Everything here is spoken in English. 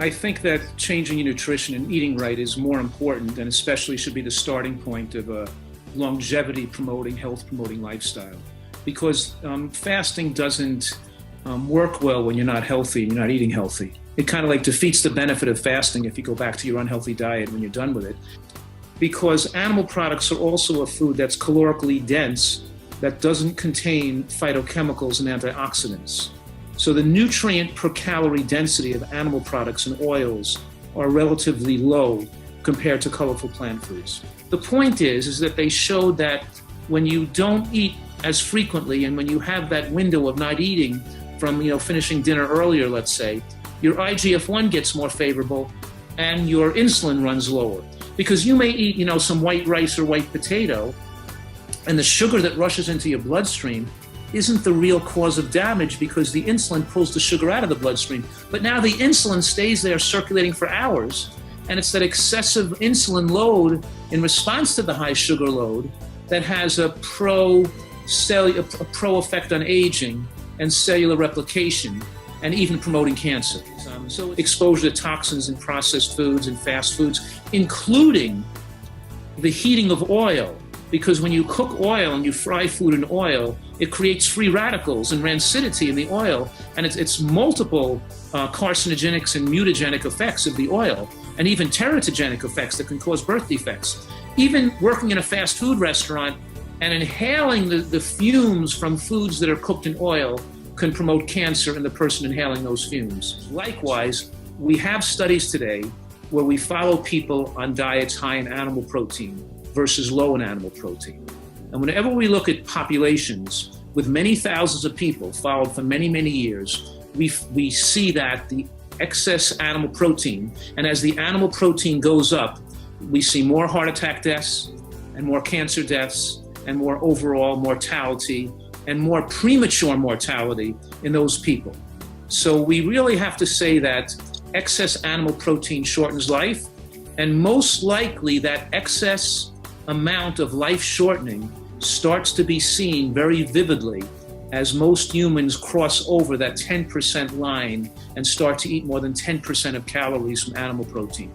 I think that changing your nutrition and eating right is more important and especially should be the starting point of a longevity promoting, health promoting lifestyle. Because fasting doesn't work well when you're not healthy and you're not eating healthy. It kind of like defeats the benefit of fasting if you go back to your unhealthy diet when you're done with it. Because animal products are also a food that's calorically dense, that doesn't contain phytochemicals and antioxidants. So the nutrient per calorie density of animal products and oils are relatively low compared to colorful plant foods. The point is that they showed that when you don't eat as frequently and when you have that window of not eating from finishing dinner earlier, let's say, your IGF-1 gets more favorable and your insulin runs lower. Because you may eat some white rice or white potato, and the sugar that rushes into your bloodstream isn't the real cause of damage because the insulin pulls the sugar out of the bloodstream. But now the insulin stays there circulating for hours, and it's that excessive insulin load in response to the high sugar load that has a pro effect on aging and cellular replication and even promoting cancer. So exposure to toxins in processed foods and fast foods, including the heating of oil. Because when you cook oil and you fry food in oil, it creates free radicals and rancidity in the oil, and it's multiple carcinogenics and mutagenic effects of the oil, and even teratogenic effects that can cause birth defects. Even working in a fast food restaurant and inhaling the fumes from foods that are cooked in oil can promote cancer in the person inhaling those fumes. Likewise, we have studies today where we follow people on diets high in animal protein versus low in animal protein. And whenever we look at populations with many thousands of people followed for many, many years, we see that the excess animal protein, and as the animal protein goes up, we see more heart attack deaths and more cancer deaths and more overall mortality and more premature mortality in those people. So we really have to say that excess animal protein shortens life, and most likely that excess amount of life shortening starts to be seen very vividly as most humans cross over that 10% line and start to eat more than 10% of calories from animal protein.